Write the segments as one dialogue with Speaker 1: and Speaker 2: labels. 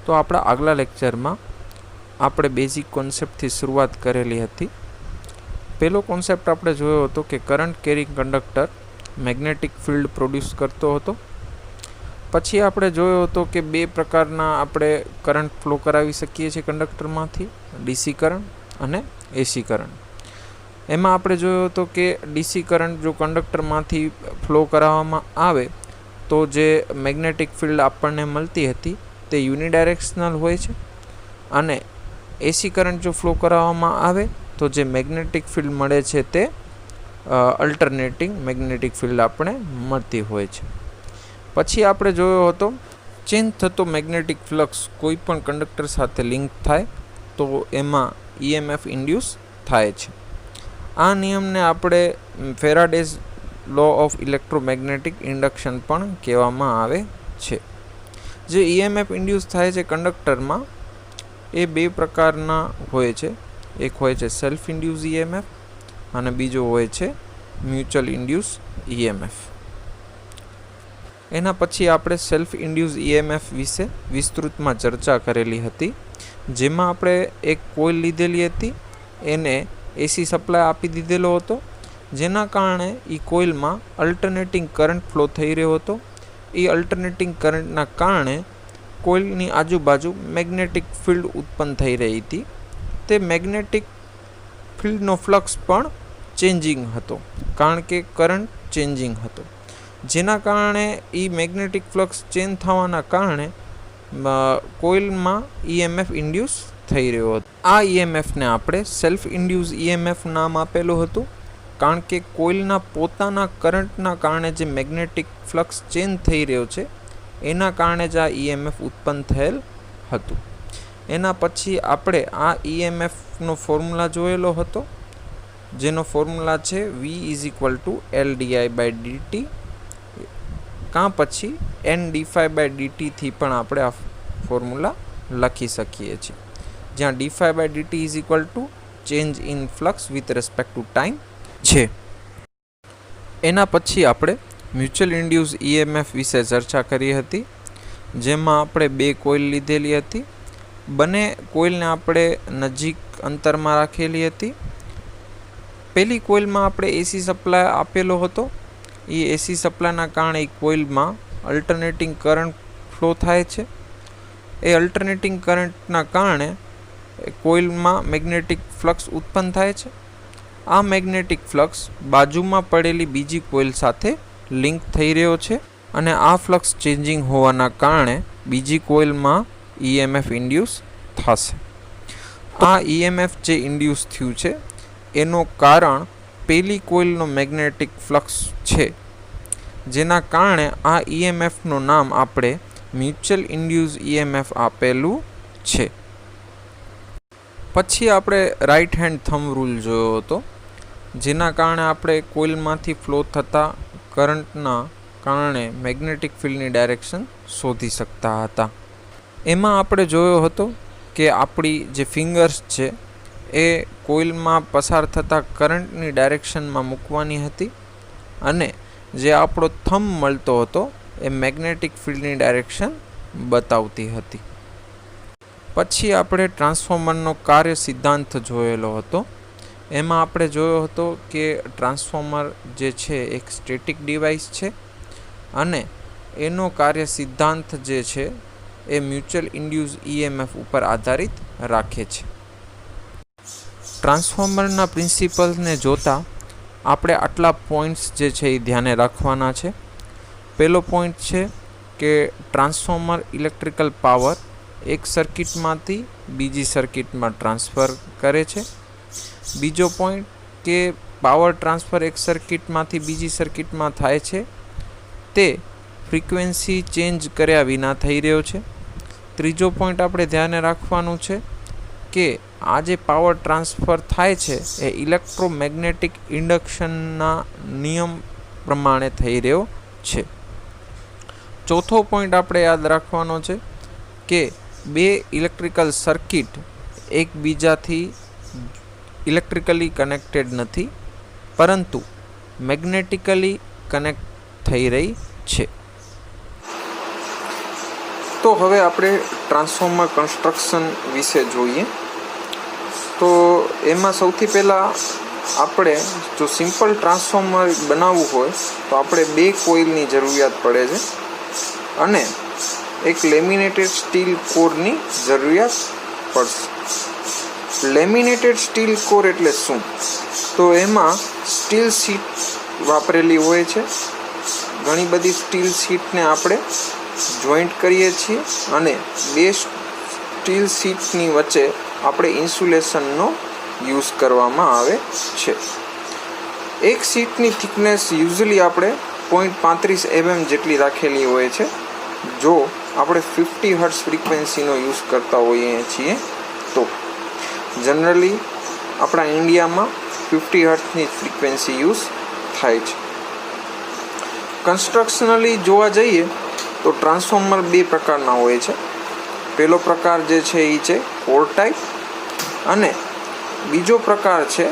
Speaker 1: તો આપણા આગલા લેક્ચરમાં આપણે બેઝિક કોન્સેપ્ટથી શરૂઆત કરેલી હતી. પહેલો કોન્સેપ્ટ આપણે જોયો હતો કે current carrying conductor magnetic field produce કરતો હતો. પછી આપણે જોયો હતો કે બે પ્રકારના આપણે કરંટ ફ્લો કરાવી શકીએ છીએ કંડક્ટરમાંથી, ડીસી કરંટ અને એસી કરંટ. એમાં આપણે જોયો હતો કે ડીસી કરંટ જો કંડક્ટરમાંથી ફ્લો કરાવવામાં આવે તો જે મેગ્નેટિક ફિલ્ડ આપણને મળતી હતી તે યુનિડાયરેક્શનલ હોય છે, અને એસી કરંટ જો ફ્લો કરાવવામાં આવે તો જે મેગ્નેટિક ફિલ્ડ મળે છે તે અલ્ટરનેટિંગ મેગ્નેટિક ફિલ્ડ આપણે મળતી હોય છે. પછી આપણે જોયો હતો ચેન્જ થતો મેગ્નેટિક ફ્લક્સ કોઈ પણ કંડક્ટર સાથે લિંક થાય તો એમાં EMF ઇન્ડ્યુસ થાય છે. આ નિયમને આપણે Faraday's law of electromagnetic induction પણ કહેવામાં આવે છે. જે EMF ઇન્ડ્યુસ થાય છે કંડક્ટરમાં એ બે પ્રકારના હોય છે. એક હોય છે સેલ્ફ ઇન્ડ્યુસ EMF અને બીજો હોય છે મ્યુચ્યુઅલ ઇન્ડ્યુસ EMF. એના પછી આપણે સેલ્ફ ઇન્ડ્યુસ EMF વિશે વિસ્તૃતમાં ચર્ચા કરેલી હતી, જેમાં આપણે એક કોઇલ લીધેલી હતી, એને એસી સપ્લાય આપી દીધેલો હતો, જેના કારણે એ કોઇલમાં અલ્ટરનેટિંગ કરંટ ફ્લો થઈ રહ્યો હતો. એ અલ્ટરનેટિંગ કરંટના કારણે કોઇલની આજુબાજુ મેગ્નેટિક ફિલ્ડ ઉત્પન્ન થઈ રહી હતી. તે મેગ્નેટિક ફિલ્ડનો ફ્લક્સ પણ ચેન્જિંગ હતો, કારણ કે કરંટ ચેન્જિંગ હતો, જેના કારણે એ મેગ્નેટિક ફ્લક્સ ચેન્જ થવાના કારણે કોઇલમાં EMF ઇન્ડ્યુસ થઈ રહ્યો હતો. આ EMFને આપણે સેલ્ફ ઇન્ડ્યુસ EMF નામ આપેલું હતું, કારણ કે કોઇલના પોતાના કરંટના કારણે જે મેગ્નેટિક ફ્લક્સ ચેન્જ થઈ રહ્યો છે એના કારણે જ આ EMF ઉત્પન્ન થયેલ હતું. એના પછી આપણે આ EMFનો ફોર્મ્યુલા જોયેલો હતો, જેનો ફોર્મ્યુલા છે V=LdI/dt, કાં પછી N-dϕ/dt થી પણ આપણે આ ફોર્મ્યુલા લખી શકીએ છીએ, જ્યાં dϕ/dt change in flux with respect to time છે. એના પછી આપણે મ્યુચ્યુઅલ ઇન્ડ્યુસ EMF વિશે ચર્ચા કરી હતી, જેમાં આપણે બે કોઇલ લીધેલી હતી. બંને કોઇલને આપણે નજીક અંતરમાં રાખેલી હતી. પહેલી કોઇલમાં આપણે એસી સપ્લાય આપેલો હતો. એ એસી સપ્લાયના કારણે કોઇલમાં અલ્ટરનેટિંગ કરંટ ફ્લો થાય છે. એ અલ્ટરનેટિંગ કરંટના કારણે કોઇલમાં મેગ્નેટિક ફ્લક્સ ઉત્પન્ન થાય છે. આ મેગ્નેટિક ફ્લક્સ બાજુમાં પડેલી બીજી કોઇલ સાથે લિંક થઈ રહ્યો છે, અને આ ફ્લક્સ ચેન્જિંગ હોવાના કારણે બીજી કોઇલમાં EMF ઇન્ડ્યુસ થશે. આ EMF જે ઇન્ડ્યુસ થયું છે એનું કારણ પહેલી કોઇલનો મેગ્નેટિક ફ્લક્સ છે, જેના કારણે આ EMFનું નામ આપણે મ્યુચ્યુઅલ ઇન્ડ્યુસ EMF આપેલું છે. પછી આપણે રાઇટ હેન્ડ થંબ રૂલ જોયો હતો, જેના કારણે આપણે કોઇલમાંથી ફ્લો થતા કરંટના કારણે મેગ્નેટિક ફિલ્ડની ડાયરેક્શન શોધી શકતા હતા. એમાં આપણે જોયો હતો કે આપણી જે ફિંગર્સ છે એ કોઇલમાં પસાર થતા કરંટની ડાયરેક્શનમાં મૂકવાની હતી, અને જે આપણો થંબ મળતો હતો એ મેગ્નેટિક ફિલ્ડની ડાયરેક્શન બતાવતી હતી. પછી આપણે ટ્રાન્સફોર્મરનો કાર્ય સિદ્ધાંત જોયેલો હતો. એમાં આપણે જોયો હતો કે ટ્રાન્સફોર્મર જે છે એક સ્ટેટિક ડિવાઇસ છે, અને એનો કાર્ય સિદ્ધાંત જે છે એ મ્યુચ્યુઅલ ઇન્ડ્યુસ EMF ઉપર આધારિત રાખે છે. ટ્રાન્સફોર્મરના પ્રિન્સિપલ્સને જોતાં આપણે આટલા પોઈન્ટ્સ જે છે એ ધ્યાને રાખવાના છે. પહેલો પોઈન્ટ છે કે ટ્રાન્સફોર્મર ઇલેક્ટ્રિકલ પાવર એક સર્કિટમાંથી બીજી સર્કિટમાં ટ્રાન્સફર કરે છે. બીજો પોઈન્ટ કે પાવર ટ્રાન્સફર એક સર્કિટમાંથી બીજી સર્કિટમાં થાય છે તે ફ્રીક્વન્સી ચેન્જ કર્યા વિના થઈ રહ્યો છે. ત્રીજો પોઈન્ટ આપણે ધ્યાને રાખવાનું છે કે આ જે પાવર ટ્રાન્સફર થાય છે એ ઇલેક્ટ્રોમેગ્નેટિક ઇન્ડક્શનના નિયમ પ્રમાણે થઈ રહ્યો છે. ચોથો પોઈન્ટ આપણે યાદ રાખવાનો છે કે બે ઇલેક્ટ્રિકલ સર્કિટ એકબીજાથી ઇલેક્ટ્રિકલી કનેક્ટેડ નથી, પરંતુ મેગ્નેટિકલી કનેક્ટ થઈ રહી છે. તો તો હવે આપણે ટ્રાન્સફોર્મર કન્સ્ટ્રક્શન વિશે જોઈએ. તો એમાં સૌથી પહેલાં આપણે જો સિમ્પલ ટ્રાન્સફોર્મર બનાવવું હોય તો આપણે 2 કોઇલની જરૂરિયાત પડે છે અને એક લેમિનેટેડ સ્ટીલ કોરની જરૂરિયાત પડશે. લેમિનેટેડ સ્ટીલ કોર એટલે શું? તો એમાં સ્ટીલ શીટ વાપરેલી હોય છે. ઘણી બધી સ્ટીલ શીટને આપણે જોઈન્ટ કરીએ છીએ અને 2 સ્ટીલ શીટની વચ્ચે આપણે ઇન્સ્યુલેશનનો યુઝ કરવામાં આવે છે. એક શીટની થિકનેસ યુઝલી આપણે 0.35 mm જેટલી રાખેલી હોય છે જો આપણે 50 હર્ટ્ઝ ફ્રીક્વન્સીનો યુઝ કરતા હોઈએ છીએ તો. જનરલી આપણા ઇન્ડિયામાં 50 હર્ટ્ઝની ફ્રીક્વન્સી યુઝ થાય છે. કન્સ્ટ્રક્શનલી જોવા જઈએ તો ટ્રાન્સફોર્મર 2 પ્રકારના હોય છે. પહેલો પ્રકાર જે છે એ છે કોર ટાઈપ અને બીજો પ્રકાર છે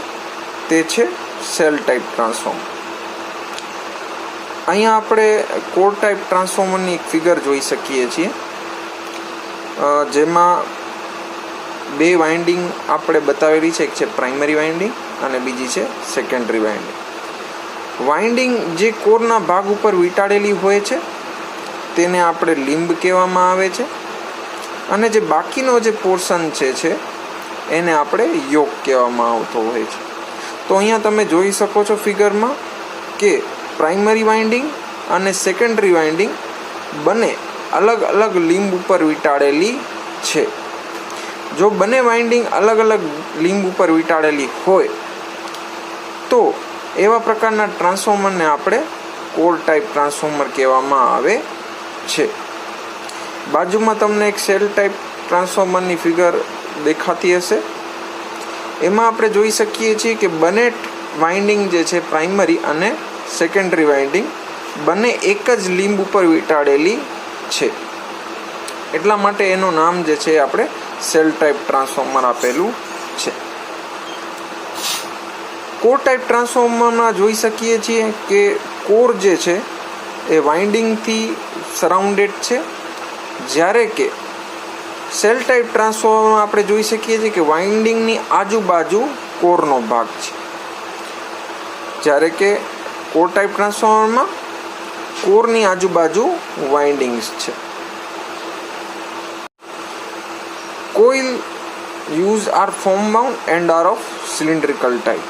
Speaker 1: તે છે સેલ ટાઈપ ટ્રાન્સફોર્મર. અહીંયા આપણે કોર ટાઈપ ટ્રાન્સફોર્મરની એક ફિગર જોઈ શકીએ છીએ જેમાં 2 વાઇન્ડિંગ આપણે બતાવેલી છે. એક છે પ્રાઇમરી વાઇન્ડિંગ અને બીજી છે સેકન્ડરી વાઇન્ડિંગ. વાઇન્ડિંગ જે કોરના ભાગ ઉપર વીંટાળેલી હોય છે તેને આપણે લીંબ કહેવામાં આવે છે અને જે બાકીનો જે પોર્શન છે એને આપણે યોક કહેવામાં આવતો હોય છે. તો અહીંયા તમે જોઈ શકો છો ફિગરમાં કે પ્રાઇમરી વાઇન્ડિંગ અને સેકન્ડરી વાઇન્ડિંગ બંને અલગ અલગ લીંબ ઉપર વીંટાળેલી છે. જો બંને વાઇન્ડિંગ અલગ અલગ લીંબ ઉપર વીંટાળેલી હોય તો એવા પ્રકારના ટ્રાન્સફોર્મરને આપણે કોર ટાઈપ ટ્રાન્સફોર્મર કહેવામાં આવે છે. બાજુમાં તમને એક સેલ ટાઈપ ટ્રાન્સફોર્મરની ફિગર દેખાતી હશે. એમાં આપણે જોઈ શકીએ છીએ કે બંને વાઇન્ડિંગ જે છે પ્રાઇમરી અને સેકન્ડરી વાઇન્ડિંગ બંને એક જ લીંબ ઉપર વીંટાળેલી છે. એટલા માટે એનું નામ જે છે આપણે સેલ ટાઈપ ટ્રાન્સફોર્મર આપેલું છે. કોર ટાઈપ ટ્રાન્સફોર્મરમાં જોઈ શકીએ છીએ કે કોર જે છે એ વાઇન્ડિંગથી સરાઉન્ડેડ છે, જ્યારે કે સેલ ટાઈપ ટ્રાન્સફોર્મરમાં આપણે જોઈ શકીએ છીએ કે વાઇન્ડિંગની આજુબાજુ કોરનો ભાગ છે, જ્યારે કે કોર ટાઈપ ટ્રાન્સફોર્મરમાં કોરની આજુબાજુ વાઇન્ડિંગ્સ છે. Coil use are form bound and are of cylindrical type.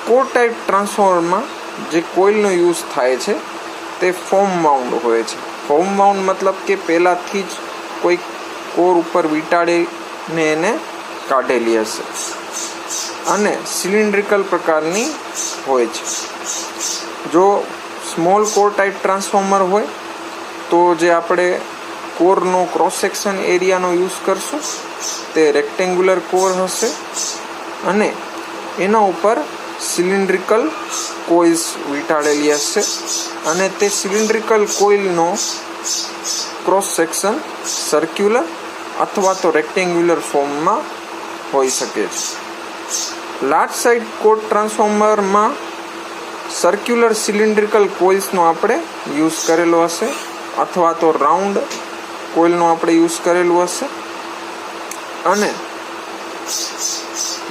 Speaker 1: Core type ટ્રાન્સફોર્મરમાં જે કોઇલનો યુઝ થાય છે તે ફોર્મ બાઉન્ડ હોય છે. ફોર્મ બાઉન્ડ મતલબ કે પહેલાંથી જ કોઈ કોર ઉપર વીંટાળીને એને કાઢેલી હશે અને સિલિન્ડ્રિકલ પ્રકારની હોય છે. જો સ્મોલ કોર ટાઈપ ટ્રાન્સફોર્મર હોય તો જે આપણે કોરનો ક્રોસ સેક્શન એરિયાનો યુઝ કરશું તે રેક્ટેન્ગ્યુલર કોર હશે અને એના ઉપર સિલિન્ડ્રિકલ કોઇલ્સ વીંટાળેલી હશે અને તે સિલિન્ડ્રિકલ કોઇલનો ક્રોસ સેક્શન સર્ક્યુલર અથવા તો રેક્ટેન્ગ્યુલર ફોર્મમાં હોઈ શકે છે. લાર્જ સાઇઝ કોર ટ્રાન્સફોર્મરમાં સર્ક્યુલર સિલિન્ડ્રિકલ કોઇલ્સનો આપણે યુઝ કરેલો હશે અથવા તો રાઉન્ડ કોઇલનો આપણે યુઝ કરેલું હશે અને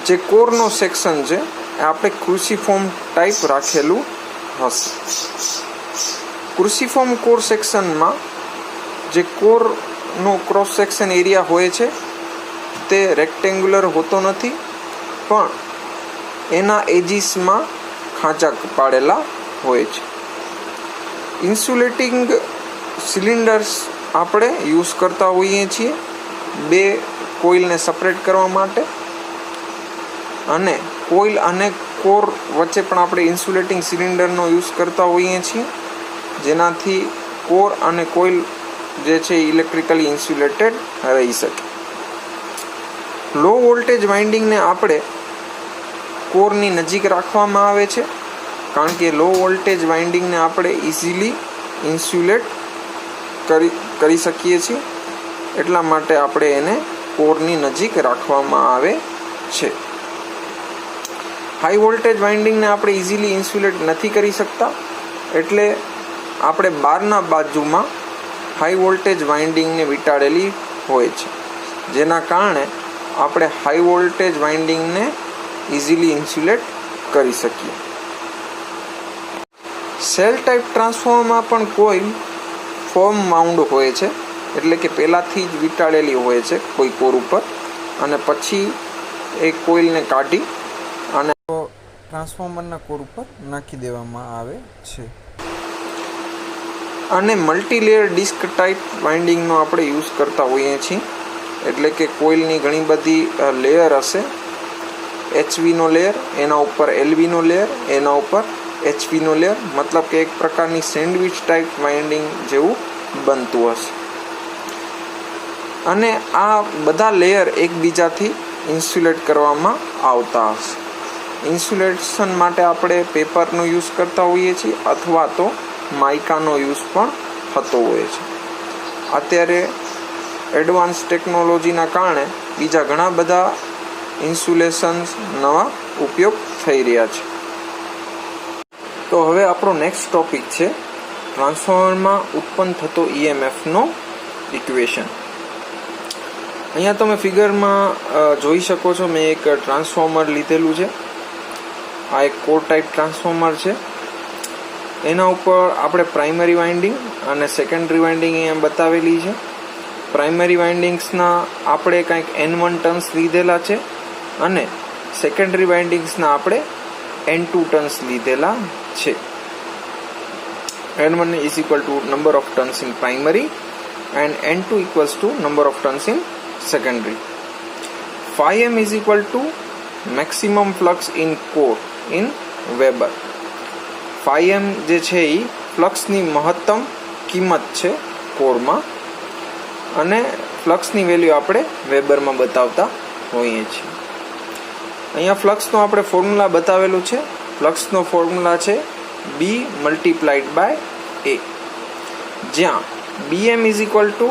Speaker 1: જે કોરનો સેક્શન છે એ આપણે ક્રુસિફોર્મ ટાઈપ રાખેલું હશે. ક્રુસિફોર્મ કોર સેક્શનમાં જે કોરનો ક્રોસ સેક્શન એરિયા હોય છે તે રેક્ટેન્ગ્યુલર હોતો નથી, પણ એના એજીસમાં ખાંચા પાડેલા હોય છે. ઇન્સ્યુલેટિંગ સિલિન્ડર્સ આપણે યુઝ કરતા હોઈએ છીએ 2 કોઇલને સેપરેટ કરવા માટે, અને કોઇલ અને કોર વચ્ચે પણ આપણે ઇન્સ્યુલેટિંગ સિલિન્ડરનો યુઝ કરતા હોઈએ છીએ, જેનાથી કોર અને કોઇલ જે છે ઇલેક્ટ્રિકલી ઇન્સ્યુલેટેડ રહી શકે. લો વોલ્ટેજ વાઇન્ડિંગને આપણે કોરની નજીક રાખવામાં આવે છે, કારણ કે લો વોલ્ટેજ વાઇન્ડિંગને આપણે ઇઝીલી ઇન્સ્યુલેટ કરી શકીએ છીએ, એટલા માટે આપણે એને કોરની નજીક રાખવામાં આવે છે. હાઈ વોલ્ટેજ વાઇન્ડિંગને આપણે ઇઝીલી ઇન્સ્યુલેટ નથી કરી શકતા, એટલે આપણે બહારના બાજુમાં હાઈ વોલ્ટેજ વાઇન્ડિંગને વીંટાળેલી હોય છે, જેના કારણે આપણે હાઈ વોલ્ટેજ વાઇન્ડિંગને ઇઝીલી ઇન્સ્યુલેટ કરી શકીએ. સેલ ટાઈપ ટ્રાન્સફોર્મરમાં પણ કોઇલ ફોર્મ માઉન્ડ હોય છે, એટલે કે પહેલાંથી જ વીંટાળેલી હોય છે કોઈ કોર ઉપર, અને પછી એ કોઇલને કાઢી અને ટ્રાન્સફોર્મરના કોર ઉપર નાખી દેવામાં આવે છે. અને મલ્ટીલેયર ડિસ્ક ટાઈપ વાઇન્ડિંગનો આપણે યુઝ કરતા હોઈએ છીએ, એટલે કે કોઇલની ઘણી બધી લેયર હશે. HVનો લેયર, એના ઉપર LVનો લેયર, એના ઉપર HVનો લેયર, મતલબ કે એક પ્રકારની સેન્ડવિચ ટાઈપ વાઇન્ડિંગ જેવું બનતું હશે. અને આ બધા લેયર એકબીજાથી ઇન્સ્યુલેટ કરવામાં આવતા હશે. ઇન્સ્યુલેશન માટે આપણે પેપરનો યુઝ કરતા હોઈએ છીએ, અથવા તો માઇકાનો યુઝ પણ થતો હોય છે. અત્યારે એડવાન્સ ટેકનોલોજીના કારણે બીજા ઘણા બધા ઇન્સ્યુલેશન્સ નવા ઉપયોગ થઈ રહ્યા છે. તો હવે આપણો નેક્સ્ટ ટોપિક છે ટ્રાન્સફોર્મરમાં ઉત્પન્ન થતો EMFનો ઇક્વેશન. અહીંયા તમે ફિગરમાં જોઈ શકો છો, મેં એક ટ્રાન્સફોર્મર લીધેલું છે. આ એક કોર ટાઈપ ટ્રાન્સફોર્મર છે. એના ઉપર આપણે પ્રાઇમરી વાઇન્ડિંગ અને સેકન્ડરી વાઇન્ડિંગ અહીંયા બતાવેલી છે. પ્રાઇમરી વાઇન્ડિંગ્સના આપણે કંઈક N1 ટર્ન્સ લીધેલા છે, અને સેકન્ડરી વાઇન્ડિંગ્સના આપણે N2 ટર્ન્સ લીધેલા છે. N1 is equal to number of turns in primary and N2 equals to number of turns in secondary. Phi m is equal to maximum flux in core in Weber. Phi m જે છે એ ફ્લક્સની મહત્તમ કિંમત છે કોરમાં, અને ફ્લક્સની value આપણે વેબરમાં બતાવતા હોઈએ છીએ. અહીંયા ફ્લક્સનો આપણે ફોર્મ્યુલા બતાવેલું છે. ફ્લક્સનો ફોર્મ્યુલા છે B મલ્ટીપ્લાઇડ બાય A, જ્યાં BM is equal two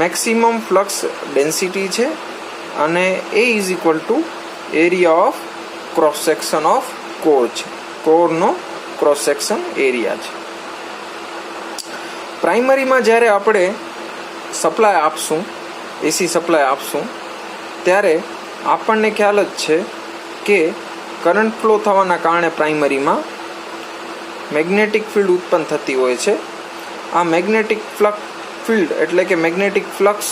Speaker 1: maximum flux density છે, અને A is equal two area of cross section of core છે. કોરનો ક્રોસ સેક્શન એરિયા છે. પ્રાઇમરીમાં જ્યારે આપણે સપ્લાય આપશું, એસી સપ્લાય આપશું, ત્યારે આપણને ખ્યાલ જ છે કે કરંટ ફ્લો થવાના કારણે પ્રાઇમરીમાં મેગ્નેટિક ફિલ્ડ ઉત્પન્ન થતી હોય છે. આ મેગ્નેટિક ફિલ્ડ એટલે કે મેગ્નેટિક ફ્લક્સ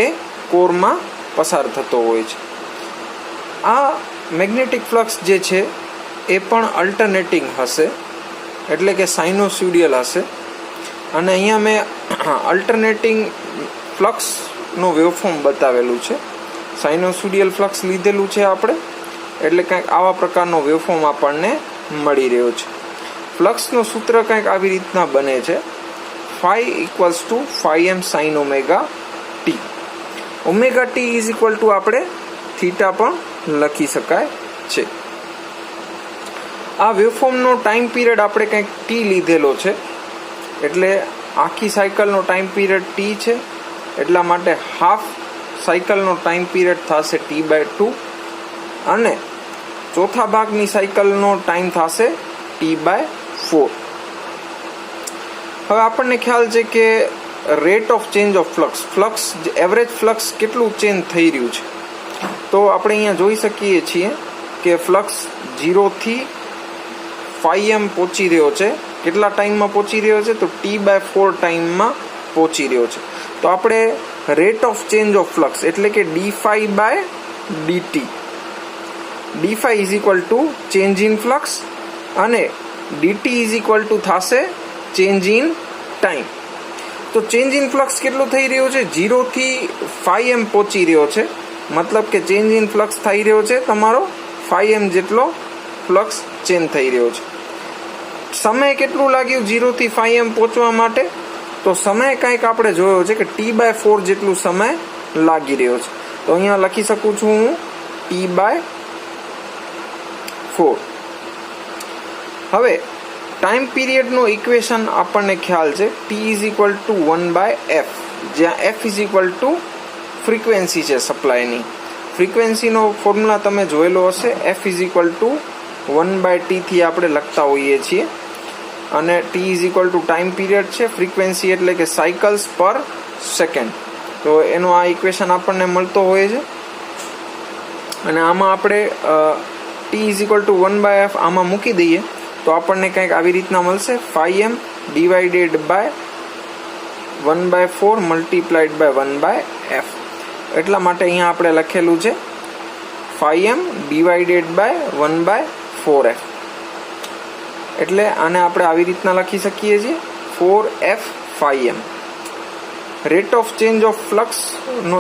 Speaker 1: એ કોરમાં પસાર થતો હોય છે. આ મેગ્નેટિક ફ્લક્સ જે છે એ પણ અલ્ટરનેટિંગ હશે, એટલે કે સાઇનોસ્યુડિયલ હશે. અને અહીંયા મેં અલ્ટરનેટિંગ ફ્લક્સનો વેવફોર્મ બતાવેલું છે. સાઇનોસ્યુડિયલ ફ્લક્સ લીધેલું છે આપણે, એટલે કંઈક આવા પ્રકારનો વેવફોર્મ આપણને મળી રહ્યો છે. ફ્લક્સનું સૂત્ર કંઈક આવી રીતના બને છે, phi equals to phi m sin omega t. Omega t is equal two આપણે થીટા પણ લખી શકાય છે. આ વેવફોર્મનો ટાઈમ પીરિયડ આપણે કંઈક t લીધેલો છે, એટલે આખી સાયકલનો ટાઈમ પીરિયડ t છે, એટલા માટે હાફ સાયકલનો ટાઈમ પીરિયડ થશે T/2, અને ચોથા ભાગની સાયકલનો ટાઈમ થશે T/4. હવે આપણને ખ્યાલ છે કે rate of change of flux average flux કેટલું ચેન્જ થઈ રહ્યું છે. તો આપણે અહીંયા જોઈ શકીએ છીએ કે ફ્લક્સ 0 થી phi m પહોંચી રહ્યો છે. કેટલા ટાઈમમાં પહોંચી રહ્યો છે? તો T/4 ટાઈમમાં પહોંચી રહ્યો છે. તો આપણે rate of change of flux એટલે કે d∅/dt, d∅ is equal to change in flux, અને dt ઇઝ ઇક્વલ ટુ થશે ચેન્જ ઇન ટાઈમ. તો ચેન્જ ઇન ફ્લક્સ કેટલું થઈ રહ્યું છે? 0 થી phi m પહોંચી રહ્યો છે, મતલબ કે ચેન્જ ઇન ફ્લક્સ થઈ રહ્યો છે તમારો phi m જેટલો ફ્લક્સ ચેન્જ થઈ રહ્યો છે. સમય કેટલું લાગ્યું 0 થી phi m પહોંચવા માટે? તો સમય કંઈક આપણે જોયો છે કે T/4 જેટલું સમય લાગી રહ્યો છે. તો અહીંયા લખી શકું છું હું T/4. હવે ટાઈમ પીરિયડનો ઇક્વેશન આપણને ખ્યાલ છે, T is equal two 1/f, જ્યાં f is equal two frequency છે સપ્લાયની. ફ્રીક્વન્સીનો ફોર્મ્યુલા તમે જોયેલો હશે, f is equal two 1/t થી આપણે લખતા હોઈએ છીએ. અને t is equal to time period છે, ફ્રીક્વન્સી એટલે કે સાયકલ્સ પર સેકન્ડ. તો એનો આ ઇક્વેશન આપણને મળતો હોય છે. અને આમાં આપણે t is equal two 1/f આમાં મૂકી દઈએ તો આપણને કંઈક આવી રીતના મળશે, 5m divided by 1/4 multiplied by 1/f. એટલા માટે અહીંયા આપણે લખેલું છે 5m ડિવાઇડેડ બાય 1/4f. એટલે આને આપણે આવી રીતના લખી શકીએ છીએ 4f 5m. Rate of change of ફ્લક્સનો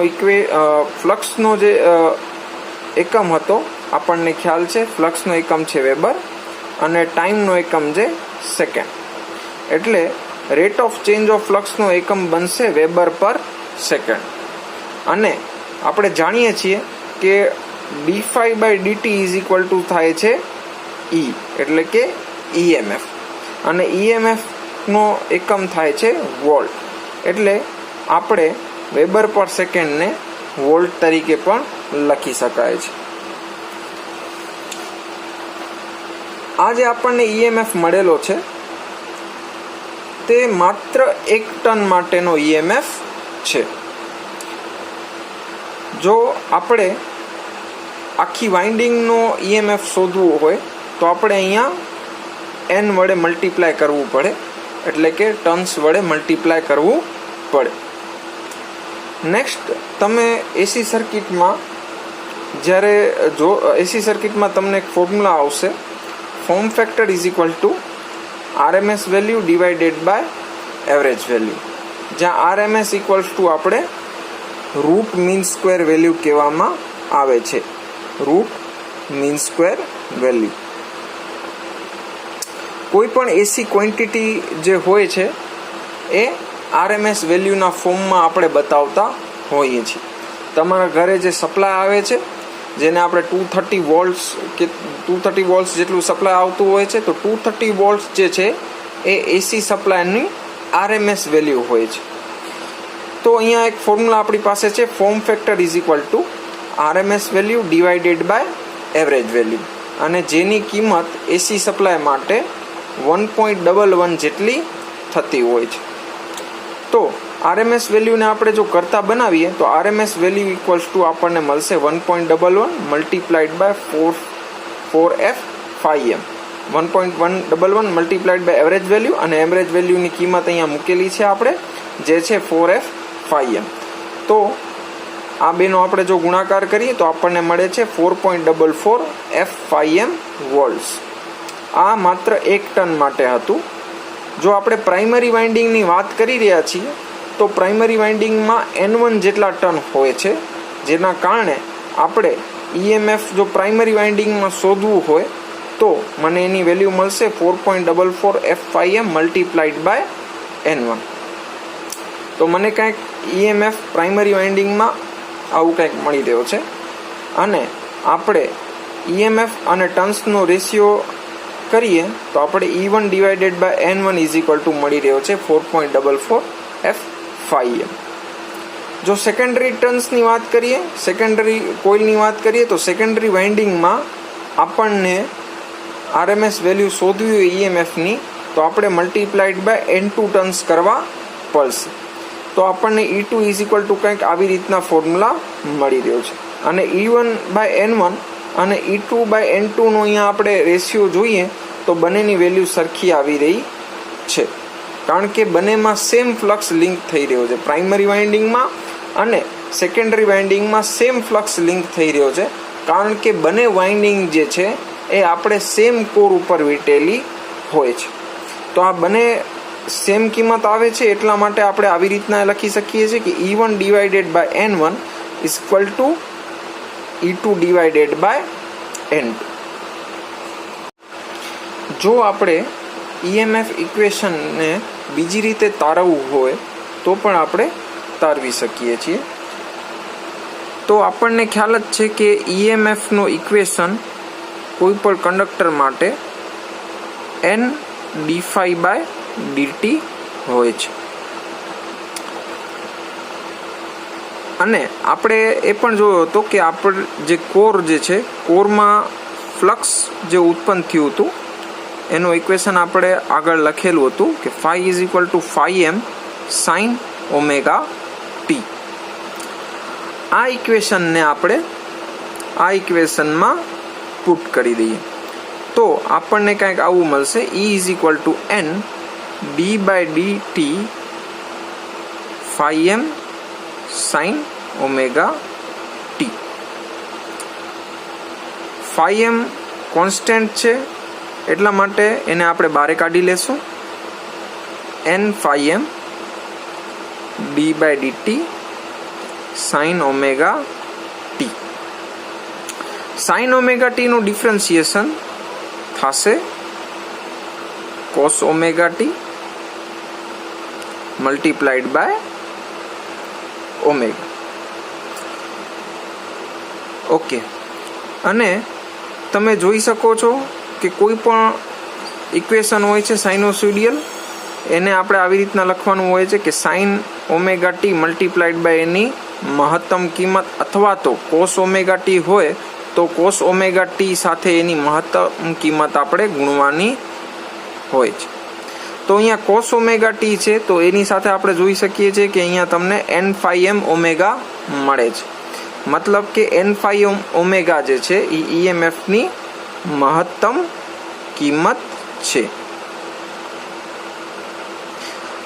Speaker 1: ફ્લક્સનો જે એકમ હતો આપણને ખ્યાલ છે, ફ્લક્સનો એકમ છે વેબર અને ટાઈમનો એકમ છે સેકન્ડ. એટલે રેટ ઓફ ચેન્જ ઓફ ફ્લક્સનો એકમ બનશે વેબર પર સેકન્ડ. અને આપણે જાણીએ છીએ કે d∅dt ઇઝ ઇક્વલ ટુ થાય છે E એટલે કે EMF, અને EMF નો એકમ થાય છે વોલ્ટ. એટલે આપણે વેબર પર સેકન્ડને વોલ્ટ તરીકે પણ લખી શકાય છે. આ જે આપણને EMF મળેલો છે તે માત્ર 1 ટન માટેનો EMF છે. જો આપણે આખી વાઇન્ડિંગનો EMF શોધવું હોય તો આપણે અહીંયા n વડે મલ્ટીપ્લાય કરવું પડે, એટલે કે ટન્સ વડે મલ્ટીપ્લાય કરવું પડે. નેક્સ્ટ, તમે એસી સર્કિટમાં જ્યારે એસી સર્કિટમાં તમને એક ફોર્મ્યુલા આવશે, form factor is equal to RMS value divided by average value, જ્યાં RMS ઇક્વલ્સ ટુ આપણે રૂટ મીન સ્ક્વેર વેલ્યુ કહેવામાં આવે છે. રૂટ મીન સ્ક્વેર વેલ્યુ કોઈ પણ એસી ક્વોન્ટિટી જે હોય છે એ RMS વેલ્યુના ફોર્મમાં આપણે બતાવતા હોઈએ છીએ. તમારા ઘરે જે સપ્લાય આવે છે, જેને આપણે 230 વોલ્ટ્સ કે 230 વોલ્ટ્સ જેટલું સપ્લાય આવતું હોય છે, તો 230 વોલ્ટ્સ જે છે એ એસી સપ્લાયની RMS વેલ્યુ હોય છે. તો અહીંયા એક ફોર્મ્યુલા આપણી પાસે છે, form factor is equal to RMS value divided by average value, અને જેની કિંમત એસી સપ્લાય માટે 1.11 જેટલી થતી હોય છે. તો RMS વેલ્યુને આપણે જો કરતા બનાવીએ તો RMS વેલ્યુ ઇક્વલ્સ ટુ આપણને મળશે 1.11 multiplied by 4f 5m. 1.11 multiplied by average value, અને એવરેજ વેલ્યુની કિંમત અહીંયા મૂકેલી છે આપણે, જે છે 4f 5m. તો આ બેનો આપણે જો ગુણાકાર કરીએ તો આપણને મળે છે 4.44 f 5m વોલ્ટ્સ. આ માત્ર 1 ટન માટે હતું. જો આપણે પ્રાઇમરી વાઇન્ડિંગની વાત કરી રહ્યા છીએ તો પ્રાઇમરી વાઇન્ડિંગમાં N1 જેટલા ટન હોય છે, જેના કારણે આપણે EMF જો પ્રાઇમરી વાઇન્ડિંગમાં શોધવું હોય તો મને એની વેલ્યુ મળશે 4.44 f 5m multiplied by N1. તો મને કંઈક EMF પ્રાઇમરી વાઇન્ડિંગમાં આવું કંઈક મળી રહ્યો છે. અને આપણે EMF અને ટર્ન્સનો રેશિયો કરીએ તો આપણે E1 divided by N1 is equal to મળી રહ્યો છે 4.44 f 5m. જો સેકન્ડરી ટર્ન્સની વાત કરીએ, સેકન્ડરી કોઇલની વાત કરીએ તો સેકન્ડરી વાઇન્ડિંગમાં આપણને RMS વેલ્યુ શોધવી હોય EMFની તો આપણે મલ્ટીપ્લાઇડ બાય N2 ટર્ન્સ કરવા પડશે. તો આપણને E2 ઇઝ ઇક્વલ ટુ કંઈક આવી રીતના ફોર્મ્યુલા મળી રહ્યો છે. અને E1 બાય N1 અને E2 બાય N2 નો અહીંયા આપણે રેશિયો જોઈએ તો બંનેની વેલ્યુ સરખી આવી રહી છે, કારણ કે બંનેમાં સેમ ફ્લક્સ લિંક થઈ રહ્યો છે. પ્રાઇમરી વાઇન્ડિંગમાં અને સેકન્ડરી વાઇન્ડિંગમાં સેમ ફ્લક્સ લિંક થઈ રહ્યો છે, કારણ કે બંને વાઇન્ડિંગ જે છે એ આપણે સેમ કોર ઉપર વીટેલી હોય છે. તો આ બંને સેમ કિંમત આવે છે, એટલા માટે આપણે આવી રીતના લખી શકીએ છીએ કે E1 divided by N1 is equal to E2 divided by N2. જો આપણે EMF ઇક્વેશનને બીજી રીતે તારવવું હોય તો પણ આપણે તારવી શકીએ છીએ. તો આપણને ખ્યાલ જ છે કે EMFનો ઇક્વેશન કોઈ પણ કંડક્ટર માટે N d∅dt હોય છે. અને આપણે એ પણ જોયો હતો કે આપણે જે કોર જે છે, કોરમાં ફ્લક્સ જે ઉત્પન્ન થયું હતું એનું ઇક્વેશન આપણે આગળ લખેલું હતું કે phi is equal two phi m sin omega T. આ ઇક્વેશનને આપણે આ ઇક્વેશનમાં પુટ કરી દઈએ તો આપણને કંઈક આવું મળશે. E is equal two n d/dt phi m sin omega T. phi m constant છે એટલા માટે એને આપણે બહાર કાઢી લેશું. n phi m d/dt sin omega t. sin omega t નું ડિફરન્સિએશન થશે cos omega t multiplied by omega. Okay, અને તમે જોઈ શકો છો કે કોઈ પણ ઇક્વેશન હોય છે સાઇનોસોઇડિયલ, એને આપણે આવી રીતના લખવાનું હોય છે કે sine omega t multiplied by એની મહત્તમ કિંમત, અથવા તો કોસ ઓમેગા ટી હોય તો કોસ ઓમેગા ટી સાથે એની મહત્તમ કિંમત આપણે ગુણવાની હોય છે. તો અહીંયા કોસ ઓમેગા ટી છે તો એની સાથે આપણે જોઈ શકીએ છીએ કે અહીંયા તમને n phi m ઓમેગા મળે છે. મતલબ કે n phi ઓમેગા જે છે એ EMF ની મહત્તમ કિંમત છે.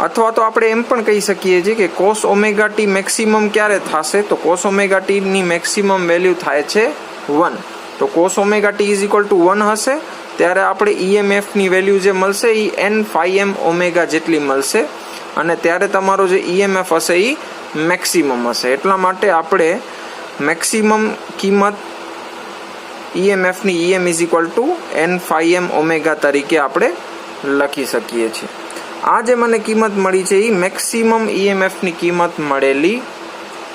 Speaker 1: અથવા તો આપણે એમ પણ કહી શકીએ છીએ કે કોસ ઓમેગા ટી મેક્સિમમ ક્યારે થશે, તો કોસ ઓમેગા ટી ની મેક્સિમમ વેલ્યુ થાય છે 1. તો cos omega T is equal two 1 હશે ત્યારે આપણે EMF ની વેલ્યુ જે મળશે એ n phi m ઓમેગા જેટલી મળશે, અને ત્યારે તમારો જે EMF હશે એ મેક્સિમમ હશે. એટલા માટે આપણે મેક્સિમમ કિંમત EMF ની EM is equal two n phi m omega તરીકે આપણે લખી શકીએ છીએ. આ જે મને કિંમત મળી છે એ મેક્સિમમ EMF ની કિંમત મળેલી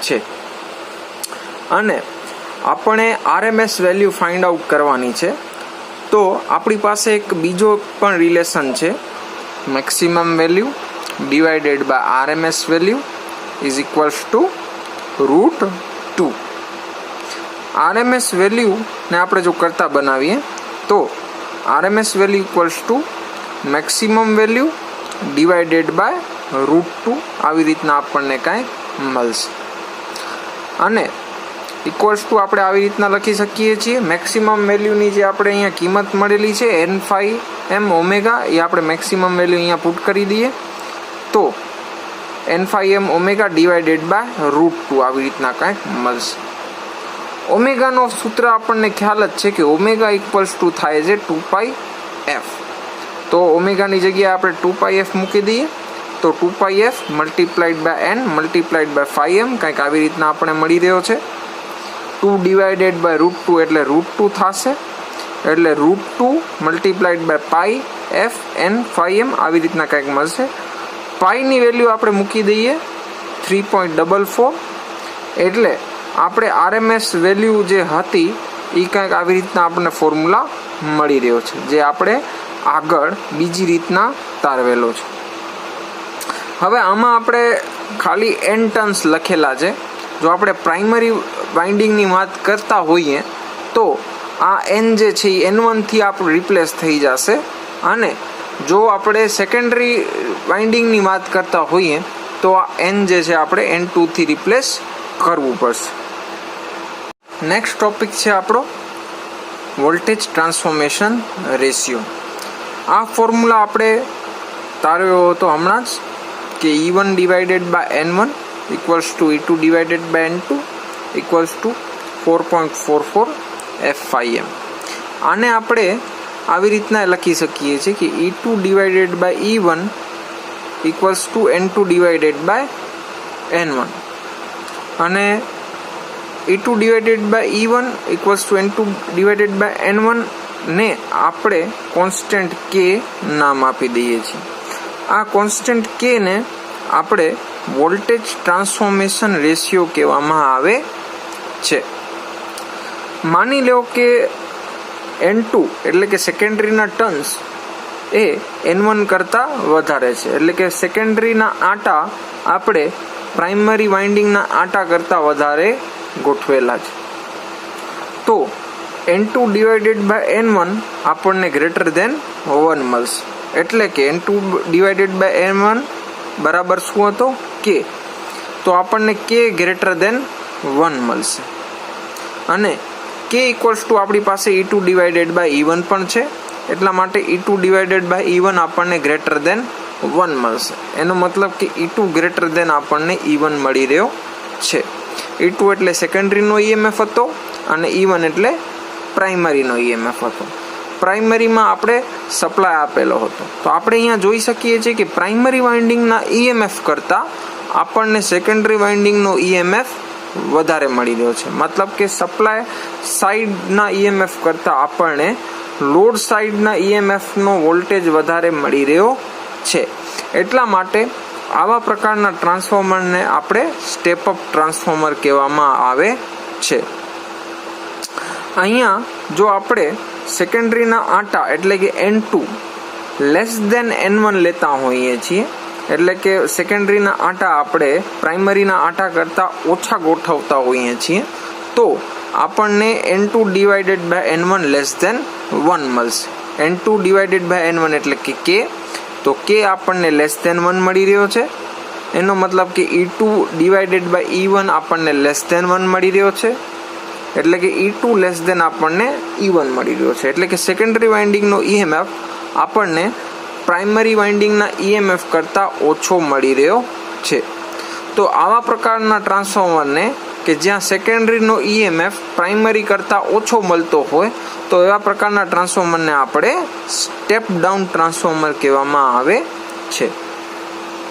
Speaker 1: છે. અને આપણે RMS વેલ્યુ ફાઇન્ડ આઉટ કરવાની છે. તો આપણી પાસે એક બીજો પણ રિલેશન છે, maximum value divided by RMS value is equals to √2. RMS વેલ્યુને આપણે જો કરતા બનાવીએ તો RMS value equals to maximum value divided by √2. આવી રીતના આપણને કાંઈક મળશે. અને ઇક્વલ્સ ટુ આપણે આવી રીતના લખી શકીએ છીએ. મેક્સિમમ વેલ્યુની જે આપણે અહીંયા કિંમત મળેલી છે n phi m ઓમેગા, એ આપણે મેક્સિમમ વેલ્યુ અહીંયા પુટ કરી દઈએ તો n phi m omega divided by √2 આવી રીતના કાંઈક મળશે. ઓમેગાનો સૂત્ર આપણને ખ્યાલ જ છે કે ઓમેગા ઇક્વલ્સ ટુ થાય છે 2πf. તો ઓમેગાની જગ્યાએ આપણે 2πf મૂકી દઈએ તો 2πf multiplied by n multiplied by phi m કંઈક આવી રીતના આપણે મળી રહ્યો છે. 2 ડિવાઇડેડ બાય √2 એટલે √2 થશે, એટલે √2 multiplied by pi f n phi m આવી રીતના કંઈક મળશે. પાઈની વેલ્યુ આપણે મૂકી દઈએ 3.44, એટલે આપણે RMS વેલ્યુ જે હતી એ કંઈક આવી રીતના આપણને ફોર્મ્યુલા મળી રહ્યો છે, જે આપણે આગળ બીજી રીતના તારવેલો છે. હવે આમાં આપણે ખાલી n ટર્ન્સ લખેલા છે. જો આપણે પ્રાઇમરી વાઇન્ડિંગની વાત કરતા હોઈએ તો આ n જે છે એ n1 થી આપણું રિપ્લેસ થઈ જશે, અને જો આપણે સેકન્ડરી વાઇન્ડિંગની વાત કરતા હોઈએ તો આ n જે છે આપણે n2 થી રિપ્લેસ કરવું પડશે. નેક્સ્ટ ટોપિક છે આપણો વોલ્ટેજ ટ્રાન્સફોર્મેશન રેશિયો. આ ફોર્મ્યુલા આપણે તાર્યો હતો હમણાં જ કે E1 divided by N1 equals to E2 divided by N2 equals to 4.44 f phi m. આને આપણે આવી રીતના લખી શકીએ છીએ કે E2 divided by E1 equals to N2 divided by N1, અને E2 divided by E1 equals to N2 divided by N1 ને આપણે કોન્સ્ટન્ટ k નામ આપી દઈએ છીએ. આ કોન્સ્ટન્ટ k ને આપણે વોલ્ટેજ ટ્રાન્સફોર્મેશન રેશિયો કહેવામાં આવે છે. માની લો કે N2 એટલે કે સેકન્ડરીના ટર્ન્સ એ N1 કરતાં વધારે છે, એટલે કે સેકન્ડરીના આટા આપણે પ્રાઇમરી વાઇન્ડિંગના આટા કરતાં વધારે ગોઠવેલા છે. તો N2 ડિવાઇડેડ બાય N1 આપણને ગ્રેટર દેન 1 મળશે. એટલે કે N2 ડિવાઇડેડ બાય N1 બરાબર શું હતો? K. તો આપણને K ગ્રેટર દેન 1 મળશે. અને K ઇક્વલ્સ ટુ આપણી પાસે E2 ડિવાઇડેડ બાય E1 પણ છે. એટલા માટે E2 ડિવાઇડેડ બાય E1 આપણને ગ્રેટર દેન 1 મળશે. એનો મતલબ કે E2 ગ્રેટર દેન આપણને E1 મળી રહ્યો છે. E2 એટલે સેકન્ડરીનો EMF હતો અને E1 એટલે પ્રાઇમરીનો EMF હતો. પ્રાઇમરીમાં આપણે સપ્લાય આપેલો હતો. તો આપણે અહીંયા જોઈ શકીએ છીએ કે પ્રાઇમરી વાઇન્ડિંગના EMF કરતાં આપણને સેકન્ડરી વાઇન્ડિંગનો EMF વધારે મળી રહ્યો છે. મતલબ કે સપ્લાય સાઈડના EMF કરતાં આપણને લોડ સાઈડના EMFનો વોલ્ટેજ વધારે મળી રહ્યો છે. એટલા માટે આવા પ્રકારના ટ્રાન્સફોર્મરને આપણે સ્ટેપ અપ ટ્રાન્સફોર્મર કહેવામાં આવે છે. અહીંયા જો આપણે સેકન્ડરીના આંટા એટલે કે N2 લેસ દેન N1 લેતા હોઈએ છીએ, એટલે કે સેકન્ડરીના આંટા આપણે પ્રાઇમરીના આંટા કરતાં ઓછા ગોઠવતા હોઈએ છીએ, તો આપણને N2 divided by N1 less than 1 મળશે. N2 ડિવાઇડેડ બાય N1 એટલે કે K. તો K આપણને લેસ દેન 1 મળી રહ્યો છે. એનો મતલબ કે E2 ડિવાઇડેડ બાય E1 આપણને લેસ દેન 1 મળી રહ્યો છે. એટલે કે E2 લેસ દેન આપણને E1 મળી રહ્યો છે. એટલે કે સેકન્ડરી વાઇન્ડિંગનો EMF આપણને પ્રાઇમરી વાઇન્ડિંગના EMF કરતાં ઓછો મળી રહ્યો છે. તો આવા પ્રકારના ટ્રાન્સફોર્મરને કે જ્યાં સેકન્ડરીનો EMF પ્રાઇમરી કરતાં ઓછો મળતો હોય, તો એવા પ્રકારના ટ્રાન્સફોર્મરને આપણે સ્ટેપ ડાઉન ટ્રાન્સફોર્મર કહેવામાં આવે છે.